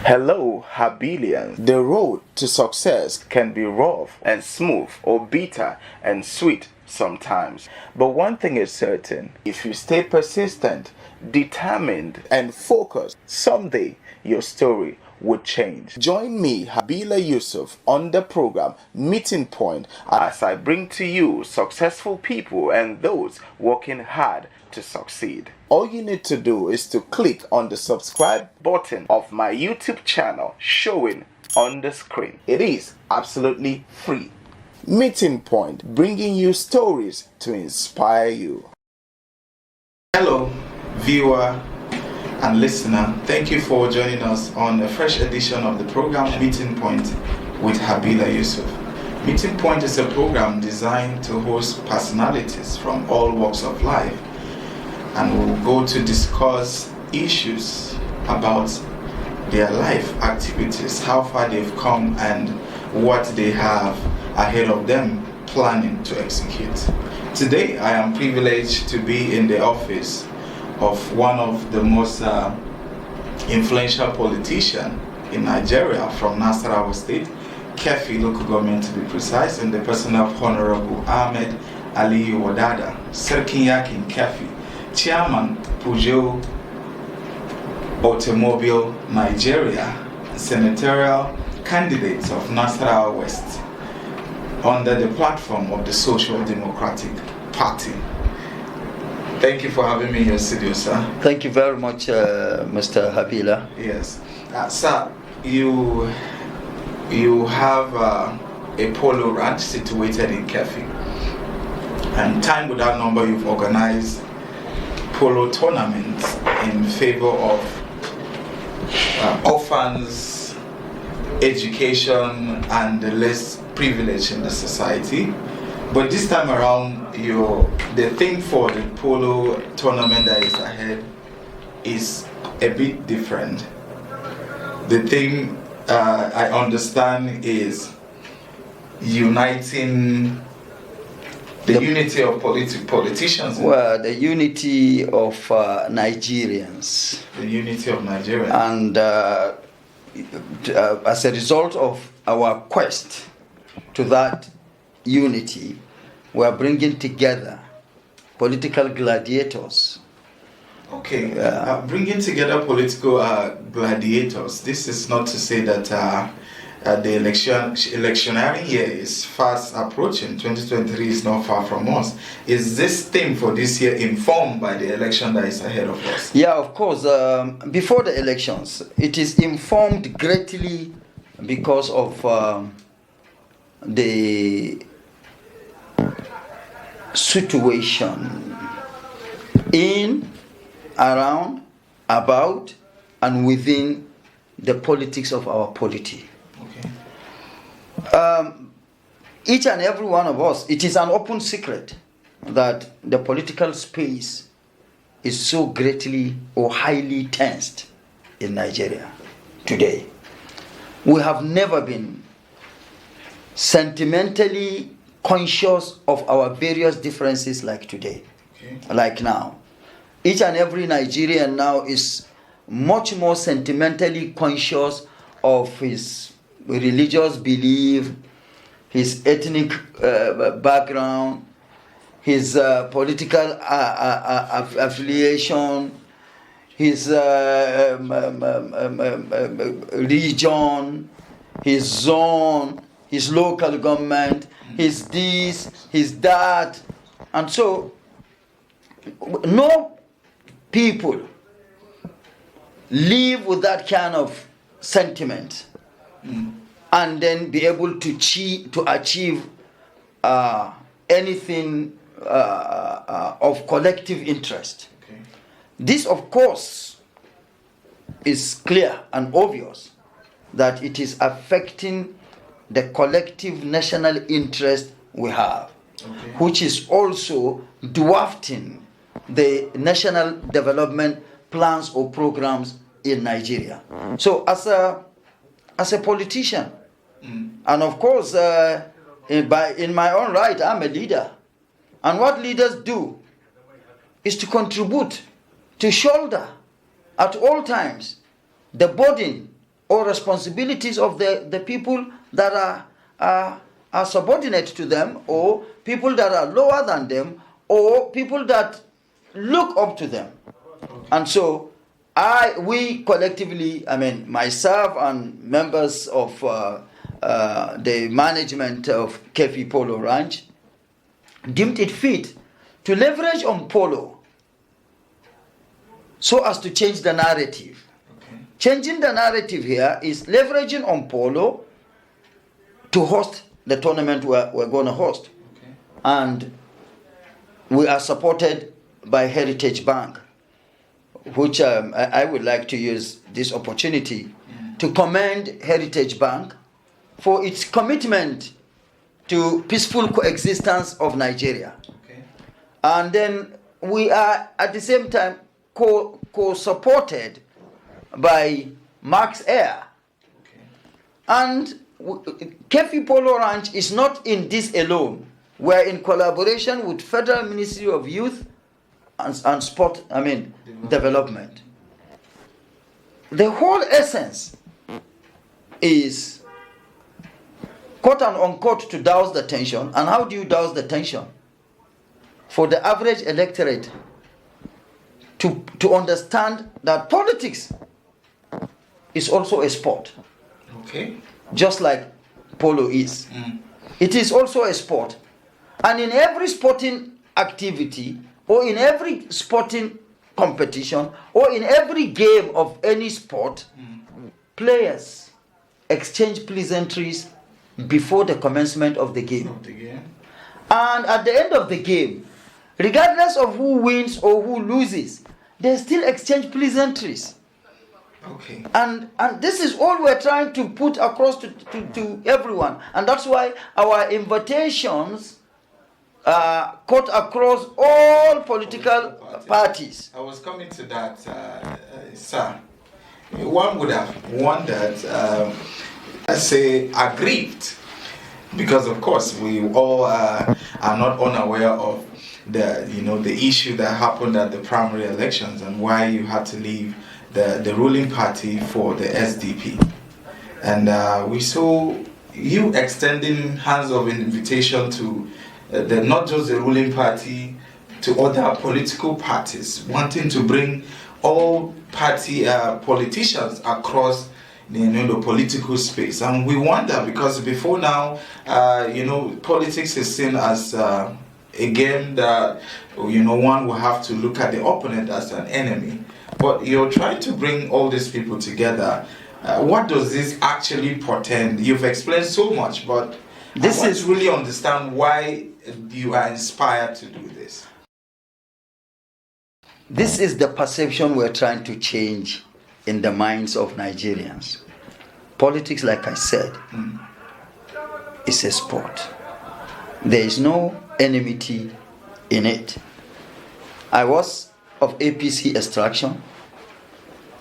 Hello, Habilians. The road to success can be rough and smooth or bitter and sweet sometimes. But one thing is certain, if you stay persistent, determined, and focused, someday your story would change. Join me, Habila Yusuf, on the program Meeting Point as I bring to you successful people and those working hard to succeed. All you need to do is to click on the subscribe button of my YouTube channel showing on the screen. It is absolutely free. Meeting Point, bringing you stories to inspire you. Hello, viewer and listener. Thank you for joining us on a fresh edition of the program Meeting Point with Habila Yusuf. Meeting Point is a program designed to host personalities from all walks of life, and we'll go to discuss issues about their life activities, how far they've come and what they have ahead of them planning to execute. Today I am privileged to be in the office of one of the most influential politicians in Nigeria from Nasarawa State, Kefi local government to be precise, in the person of Honorable Ahmed Ali Wadada, Serkin Yakin Kefi, Chairman Peugeot Automobile Nigeria, senatorial candidate of Nasarawa West under the platform of the Social Democratic Party. Thank you for having me in your studio, sir. Thank you very much, Mr. Habila. Yes. Sir, you have a polo ranch situated in Kefi. And time without number, you've organized polo tournaments in favor of orphans, education, and the less privileged in the society. But this time around, the thing for the polo tournament that is ahead is a bit different. The thing I understand is uniting the unity of politicians. Well, the unity of Nigerians. The unity of Nigerians. And as a result of our quest to that unity, we are bringing together political gladiators. Okay, bringing together political gladiators. This is not to say that the electionary year is fast approaching. 2023 is not far from us. Is this theme for this year informed by the election that is ahead of us? Yeah, of course. Before the elections, it is informed greatly because of the situation in, around, about, and within the politics of our polity. Okay. Each and every one of us, it is an open secret that the political space is so greatly or highly tensed in Nigeria today. We have never been sentimentally conscious of our various differences like today, like now. Each and every Nigerian now is much more sentimentally conscious of his religious belief, his ethnic background, his political affiliation, his region, his zone, his local government, his this, his that. And so, no people live with that kind of sentiment and then be able to achieve anything of collective interest. Okay. This, of course, is clear and obvious that it is affecting the collective national interest we have, which is also dwarfing the national development plans or programs in Nigeria. So as a politician, and of course in my own right, I'm a leader. And what leaders do is to contribute, to shoulder at all times the burden or responsibilities of the people that are subordinate to them, or people that are lower than them, or people that look up to them. And so we collectively, I mean, myself and members of the management of Kefi Polo Ranch, deemed it fit to leverage on polo so as to change the narrative. Okay. Changing the narrative here is leveraging on polo to host the tournament we're going to host. Okay. And we are supported by Heritage Bank, which I would like to use this opportunity to commend Heritage Bank for its commitment to peaceful coexistence of Nigeria. Okay. And then we are at the same time co-supported by Max Air. Okay. And Kefi Polo Ranch is not in this alone. We're in collaboration with Federal Ministry of Youth and Sport, Development. The whole essence is, quote and unquote, to douse the tension. And how do you douse the tension? For the average electorate to understand that politics is also a sport. Okay. Just like polo is. It is also a sport. And in every sporting activity, or in every sporting competition, or in every game of any sport, players exchange pleasantries before the commencement of the game. And at the end of the game, regardless of who wins or who loses, they still exchange pleasantries. Okay. And this is all we're trying to put across to everyone. And that's why our invitations cut across all political parties. I was coming to that, sir. One would have wondered, let's say, aggrieved, because of course we all are not unaware of the issue that happened at the primary elections and why you had to leave the ruling party for the SDP. And we saw you extending hands of invitation to not just the ruling party, to other political parties, wanting to bring all party politicians across the political space. And we wonder, because before now, politics is seen as a game that one will have to look at the opponent as an enemy. But you're trying to bring all these people together. What does this actually portend? You've explained so much, but I want to really understand why you are inspired to do this. This is the perception we're trying to change in the minds of Nigerians. Politics, like I said, is a sport. There is no enmity in it. I was of APC extraction,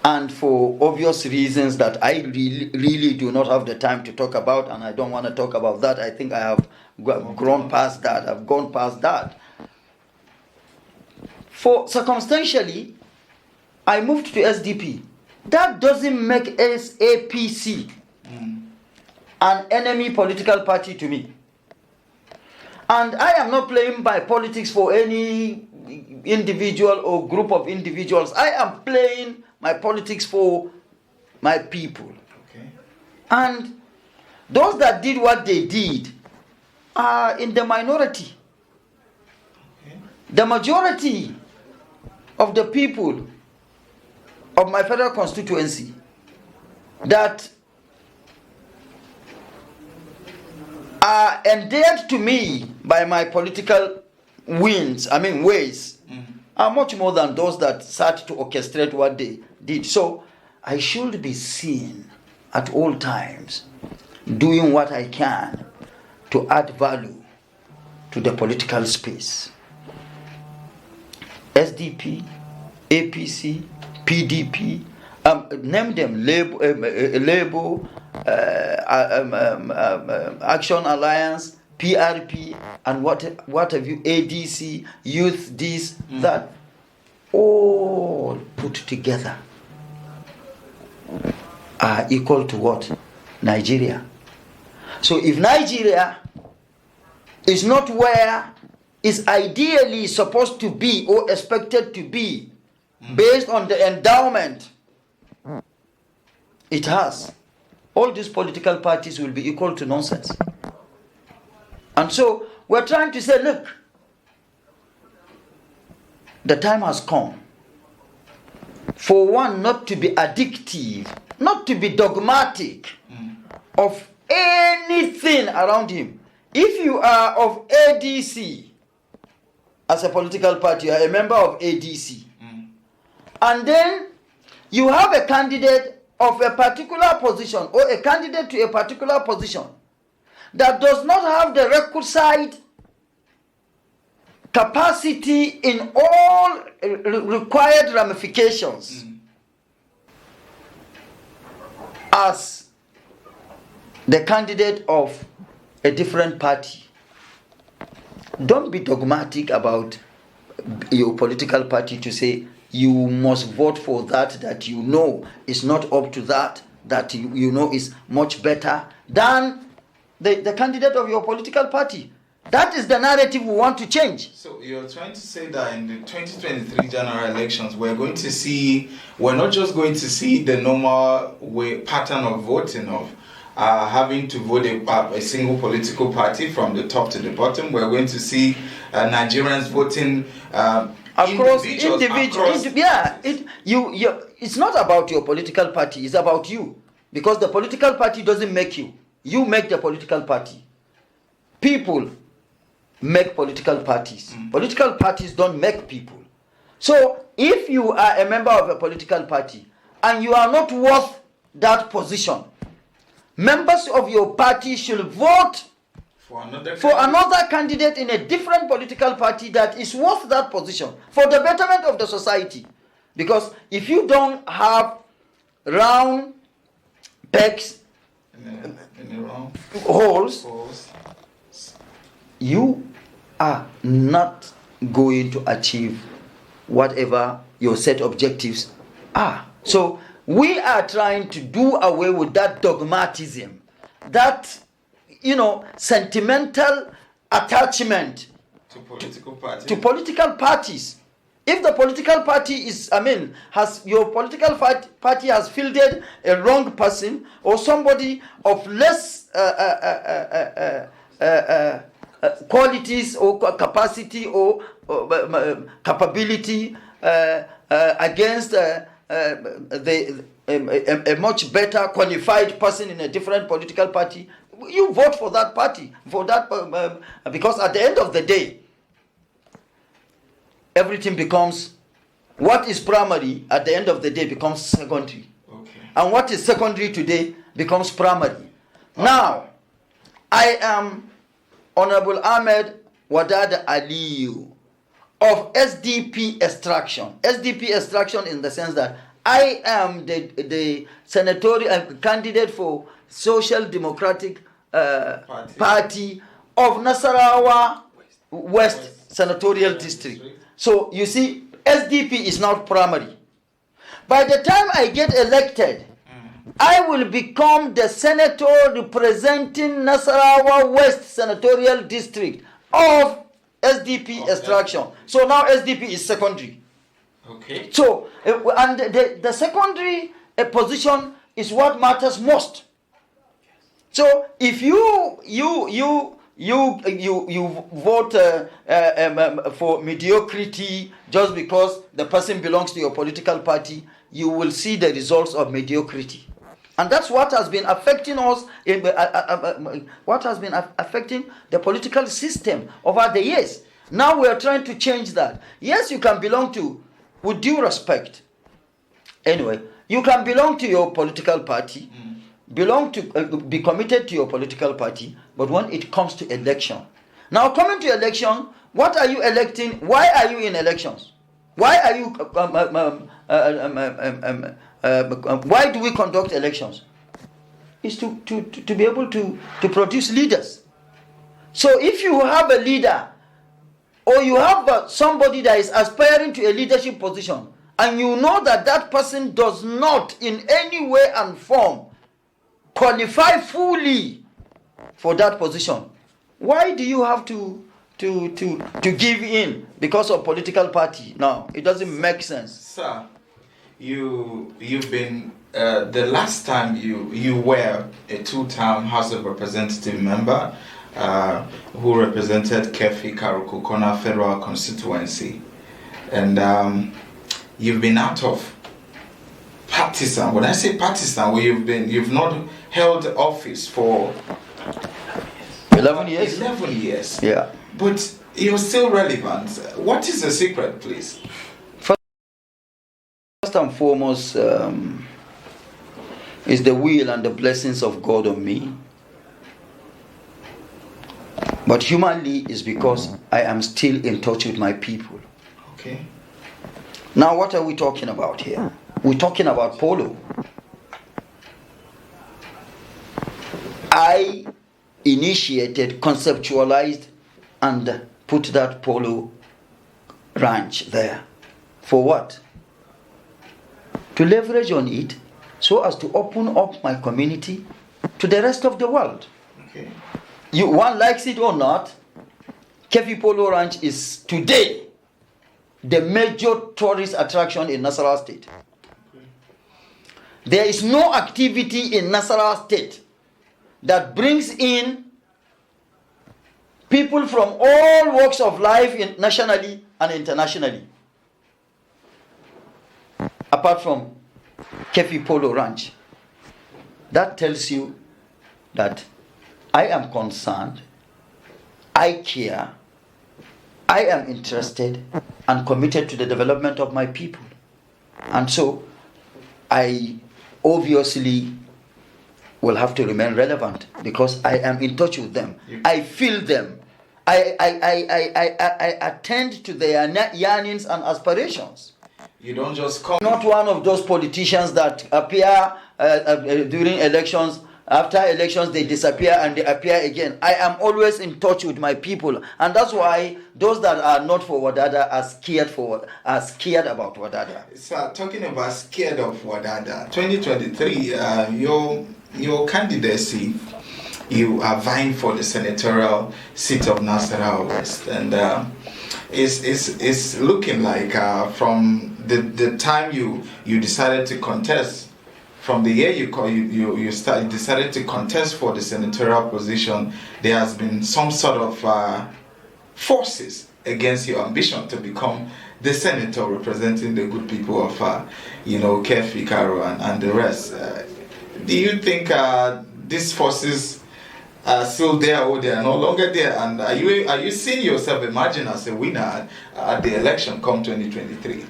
and for obvious reasons that I really do not have the time to talk about, and I don't want to talk about that. I think I have grown past that. I've gone past that. For circumstantially, I moved to SDP. That doesn't make us APC an enemy political party to me. And I am not playing by politics for any individual or group of individuals. I am playing my politics for my people. Okay. And those that did what they did are in the minority. Okay. The majority of the people of my federal constituency that are endeared to me by my political ways, are much more than those that sat to orchestrate what they did. So I should be seen at all times doing what I can to add value to the political space. SDP, APC, PDP, name them, Labour, Action Alliance, PRP, and what have you, ADC, Youth, this, that, all put together are equal to what? Nigeria. So if Nigeria is not where it's ideally supposed to be or expected to be based on the endowment it has, all these political parties will be equal to nonsense. And so we're trying to say, look, the time has come for one not to be addictive, not to be dogmatic of anything around him. If you are of ADC, as a political party, you are a member of ADC, and then you have a candidate of a particular position or a candidate to a particular position that does not have the requisite capacity in all required ramifications as the candidate of a different party. Don't be dogmatic about your political party to say you must vote for that you know is not up to that you know is much better than the candidate of your political party. That is the narrative we want to change. So you're trying to say that in the 2023 general elections, we're not just going to see the normal pattern of voting of having to vote a single political party from the top to the bottom. We're going to see Nigerians voting across individuals. It's not about your political party, it's about you. Because the political party doesn't make you. You make the political party. People make political parties. Political parties don't make people. So if you are a member of a political party and you are not worth that position, members of your party should vote for another candidate in a different political party that is worth that position for the betterment of the society. Because if you don't have round pegs in the round holes, you are not going to achieve whatever your set objectives are. So we are trying to do away with that dogmatism, that sentimental attachment to political parties. If the political party your political party has fielded a wrong person or somebody of less qualities or capacity or capability against a much better qualified person in a different political party, you vote for that party, because at the end of the day, everything becomes, what is primary at the end of the day becomes secondary. Okay. And what is secondary today becomes primary. Okay. Now, I am Honorable Ahmed Wadada Aliyu of SDP extraction. SDP extraction in the sense that I am the senatorial candidate for Social Democratic Party of Nasarawa West Senatorial District. So you see, SDP is not primary. By the time I get elected, I will become the senator representing Nasarawa West Senatorial District of SDP extraction. So now SDP is secondary. Okay. So, and the secondary position is what matters most. So if you vote for mediocrity just because the person belongs to your political party, you will see the results of mediocrity. And that's what has been affecting us, what has been affecting the political system over the years. Now we are trying to change that. Yes, you can belong to, with due respect, anyway, you can belong to your political party, be committed to your political party, but when it comes to election. Now coming to election, what are you electing? Why are you in elections? Why are you why do we conduct elections? Is to be able to produce leaders. So if you have a leader or you have somebody that is aspiring to a leadership position and you know that that person does not in any way and form qualify fully for that position, why do you have to give in because of political party? No, it doesn't make sense. Sir, you've been the last time you were a two-term House of Representative member who represented Kefi Karukukona Federal Constituency, and you've been out of partisan. When I say partisan, well, you've not held office for 11 years. 11 years. Yeah. But you're still relevant. What is the secret, please? First and foremost, is the will and the blessings of God on me. But humanly, is because I am still in touch with my people. Okay. Now, what are we talking about here? We're talking about polo. I initiated, conceptualized, and put that polo ranch there. For what? To leverage on it so as to open up my community to the rest of the world. Okay. One likes it or not, Kefi Polo Ranch is today the major tourist attraction in Nasarawa State. There is no activity in Nasarawa State that brings in people from all walks of life nationally and internationally, apart from Kefi Polo Ranch. That tells you that I am concerned, I care, I am interested and committed to the development of my people. And so I obviously will have to remain relevant because I am in touch with them. I feel them. I attend to their yearnings and aspirations. You don't just come. Not one of those politicians that appear during elections. After elections, they disappear and they appear again. I am always in touch with my people, and that's why those that are not for Wadada are scared about Wadada. Sir, talking about scared of Wadada, 2023, your candidacy, you are vying for the senatorial seat of Nasarawa West, and it's looking like from the time you decided to contest. From the year you decided to contest for the senatorial position, there has been some sort of forces against your ambition to become the senator representing the good people of, Kefi, Karo, and the rest. Do you think these forces are still there or they are no longer there? And are you seeing yourself emerging as a winner at the election come 2023?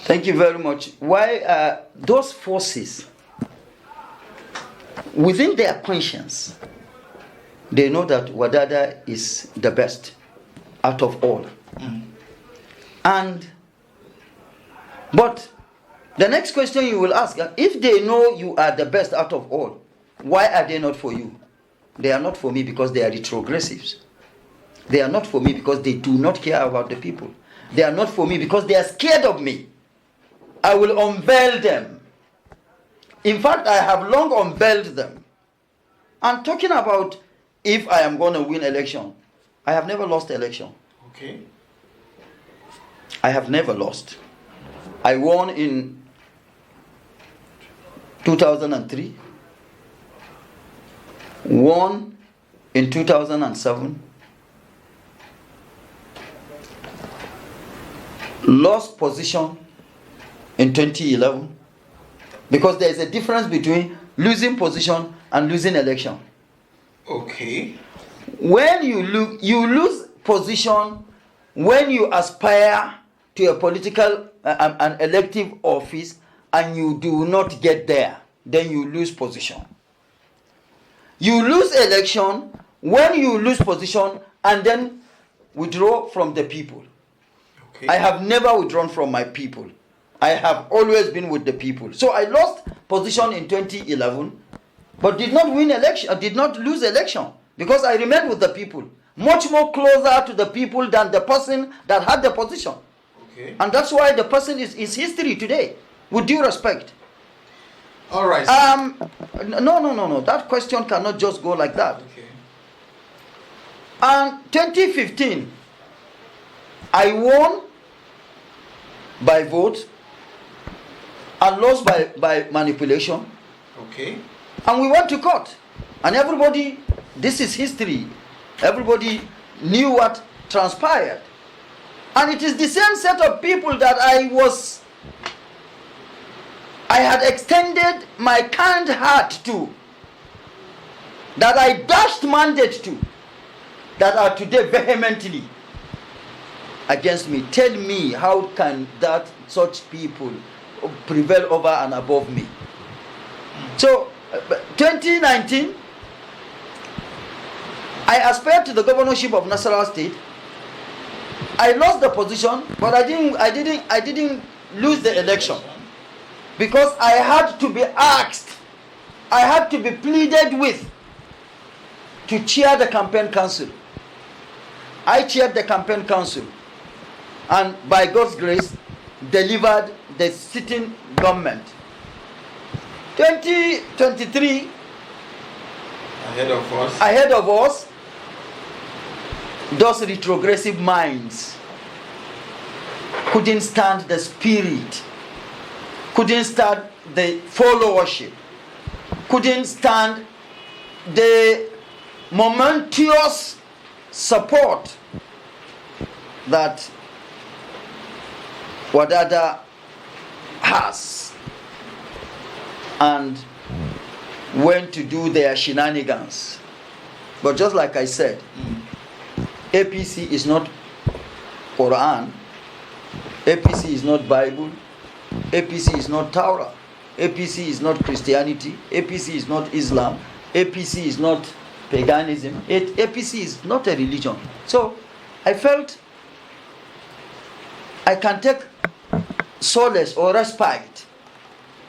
Thank you very much. Why those forces, within their conscience, they know that Wadada is the best out of all. But the next question you will ask, if they know you are the best out of all, why are they not for you? They are not for me because they are retrogressives. They are not for me because they do not care about the people. They are not for me because they are scared of me. I will unveil them. In fact, I have long unveiled them. I'm talking about if I am going to win election. I have never lost election. Okay. I have never lost. I won in 2003. Won in 2007. Lost position in 2011, because there is a difference between losing position and losing election. Okay. When you lose position when you aspire to a political an elective office and you do not get there, then you lose position. You lose election when you lose position and then withdraw from the people. Okay. I have never withdrawn from my people. I have always been with the people. So I lost position in 2011, but did not win election, did not lose election, because I remained with the people, much more closer to the people than the person that had the position. Okay. And that's why the person is history today, with due respect. All right. No. That question cannot just go like that. Okay. And 2015, I won by vote and lost by manipulation. Okay. And we went to court. And everybody, this is history. Everybody knew what transpired. And it is the same set of people that I had extended my kind heart to, that I dashed mandate to, that are today vehemently against me. Tell me, how can such people prevail over and above me? So, 2019, I aspired to the governorship of Nasarawa State. I lost the position, but I didn't lose the election, because I had to be asked, I had to be pleaded with to chair the campaign council. I chaired the campaign council, and by God's grace, delivered the sitting government. 2023, ahead of us, those retrogressive minds couldn't stand the spirit, couldn't stand the followership, couldn't stand the momentous support that Wadada has, and went to do their shenanigans. But just like I said, APC is not Quran, APC is not Bible, APC is not Torah, APC is not Christianity, APC is not Islam, APC is not paganism, APC is not a religion. So I felt I can take solace or respite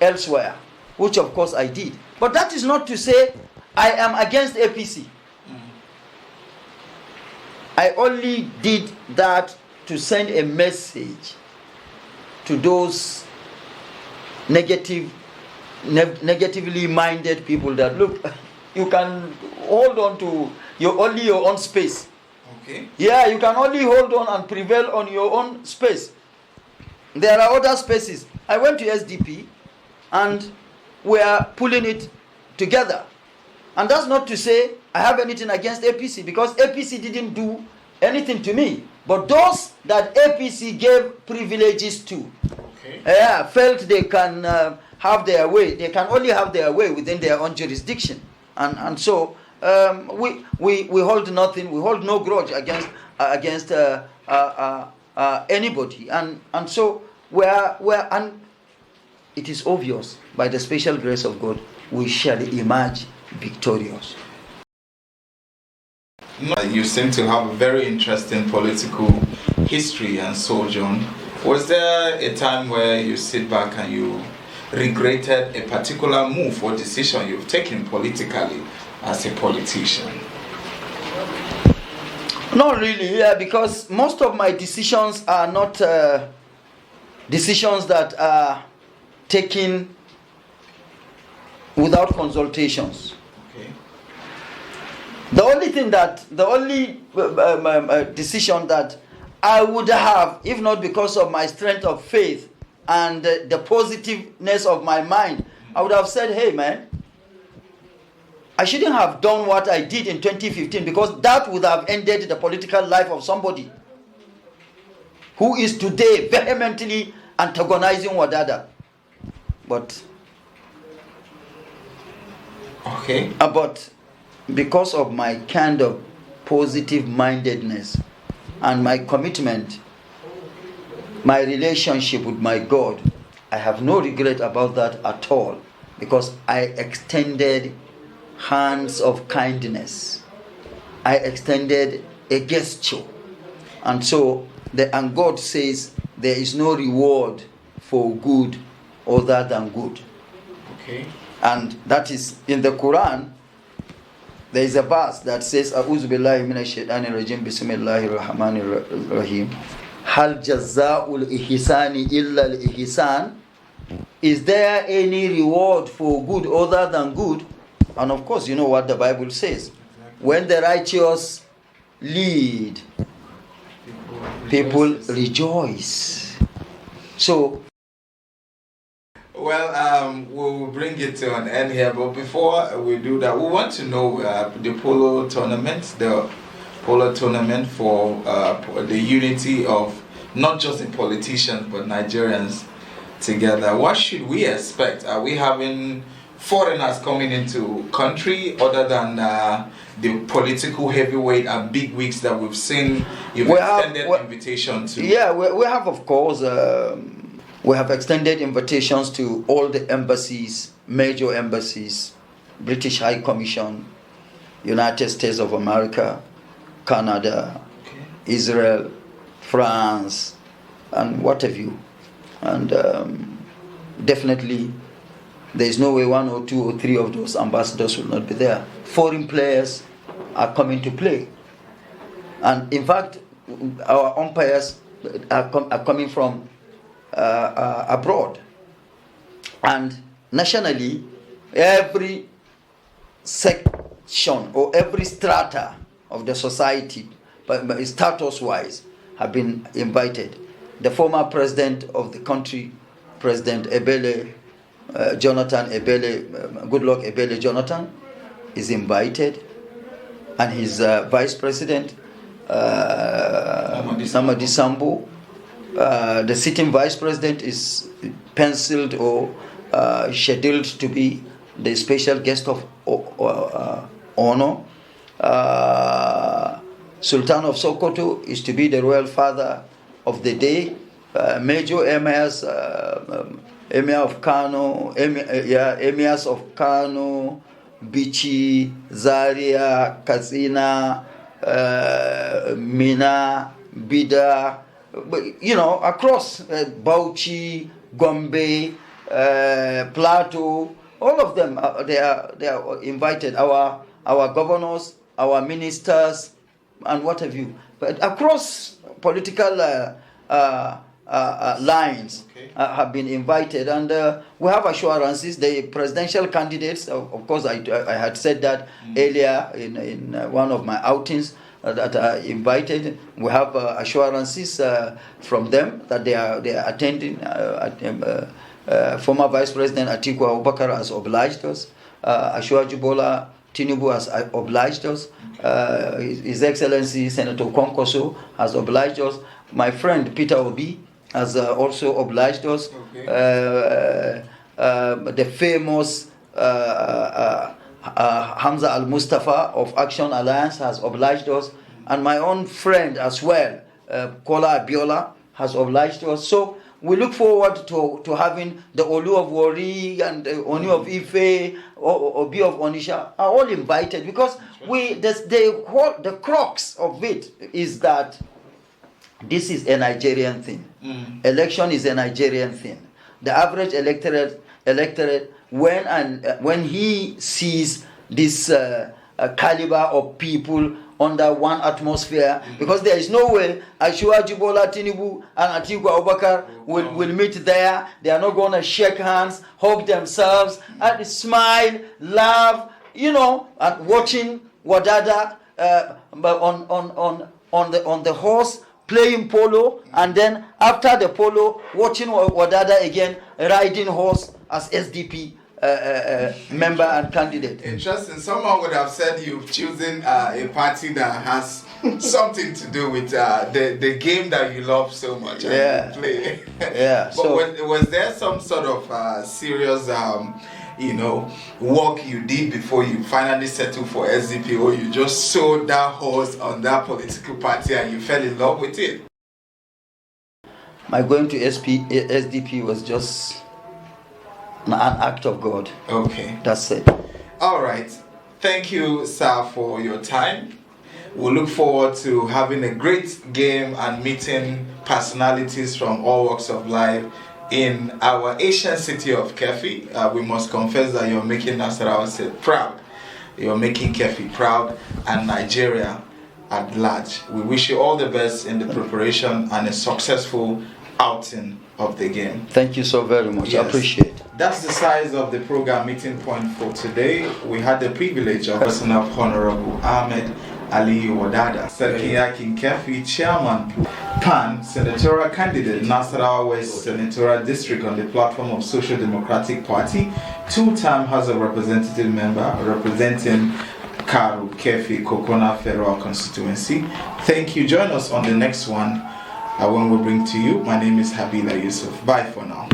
elsewhere, which of course I did. But that is not to say I am against APC. I only did that to send a message to those negatively minded people that, look, you can hold on to only your own space. Okay. Yeah, you can only hold on and prevail on your own space. There are other spaces. I went to SDP and we are pulling it together. And that's not to say I have anything against APC, because APC didn't do anything to me. But those that APC gave privileges to, felt they can have their way. They can only have their way within their own jurisdiction. And so we hold nothing. We hold no grudge against anybody. And so and it is obvious, by the special grace of God, we shall emerge victorious. You seem to have a very interesting political history and sojourn. Was there a time where you sit back and you regretted a particular move or decision you've taken politically as a politician? Not really, because most of my decisions are not decisions that are taken without consultations. Okay. The only decision that I would have, if not because of my strength of faith and the positiveness of my mind, I would have said, hey man, I shouldn't have done what I did in 2015, because that would have ended the political life of somebody who is today vehemently antagonizing Wadada. But because of my kind of positive mindedness and my commitment, my relationship with my God, I have no regret about that at all, because I extended hands of kindness. I extended a gesture. And so, and God says there is no reward for good other than good. Okay. And that is in the Quran. There is a verse that says, A'udhu billahi minash shaitani rajim, bismillahir rahmanir rahim. Hal jazaa'ul ihsani illa al ihsan? Is there any reward for good other than good? And of course, you know what the Bible says. When the righteous lead, people rejoice. So, Well, we'll bring it to an end here, but before we do that, we want to know the polo tournament, for the unity of not just the politicians but Nigerians together. What should we expect? Are we having foreigners coming into country other than the political heavyweight and big wigs that we've seen? You've extended invitation to. Yeah, we have, of course. We have extended invitations to all the embassies, major embassies, British High Commission, United States of America, Canada, Israel, France, and what have you. And definitely, there is no way 1 or 2 or 3 of those ambassadors will not be there. Foreign players are coming to play. And in fact, our umpires are coming from abroad. And nationally, every section or every strata of the society, but status-wise, have been invited. The former president of the country, President Ebele, Jonathan Ebele, Goodluck Ebele Jonathan, is invited, and his vice president, Namadi Sambo, the sitting vice president is penciled or scheduled to be the special guest of honor. Sultan of Sokoto is to be the royal father of the day. Major emirs, Emir of Kano, emirs of Kano, Bichi, Zaria, Katsina, Mina, Bida, you know, across Bauchi, Gombe, Plateau, all of them, they are invited. Our governors, our ministers, and what have you. But across political lines have been invited, and we have assurances. The presidential candidates, of course, I had said that earlier in one of my outings, that are invited. We have assurances from them that they are attending. Former Vice President Atiku Abubakar has obliged us. Ashwaju Bola Tinubu has obliged us. His Excellency Senator Konkoso has obliged us. My friend Peter Obi has also obliged us. The famous Hamza Al-Mustafa of Action Alliance has obliged us, and my own friend as well, Kola Abiola, has obliged us. So we look forward to having the Olu of Wari and the Oni of Ife, Obi of Onisha are all invited, because the crux of it is that this is a Nigerian thing. Election is a Nigerian thing. The average electorate when he sees this caliber of people under one atmosphere, because there is no way Ashwaju Bola Tinubu and Atiku Abubakar will meet there. They are not going to shake hands, hug themselves, and smile, laugh, you know, and watching Wadada on the horse playing polo, and then after the polo watching Wadada again riding horse as SDP member and candidate. Interesting. Someone would have said you've chosen a party that has something to do with the game that you love so much and you play. Yeah. But was there some sort of serious, work you did before you finally settled for SDP, or you just sold that horse on that political party and you fell in love with it? My going to SDP was just an act of God. Okay. That's it. All right. Thank you, sir, for your time. We look forward to having a great game and meeting personalities from all walks of life in our Asian city of Kefi. We must confess that you're making Nasarawa State proud. You're making Kefi proud, and Nigeria at large. We wish you all the best in the preparation and a successful outing of the game. Thank you so very much. Yes. I appreciate it. That's the size of the program meeting point for today. We had the privilege of person of Honorable Ahmed Ali Wadada, Serkiya Kinkefi, Chairman, PAN, Senatorial Candidate, Nasarawa West Senatorial District on the platform of Social Democratic Party, two-time House of Representative member representing Karu Kefi Kokona Federal Constituency. Thank you. Join us on the next one when we bring to you. My name is Habila Yusuf. Bye for now.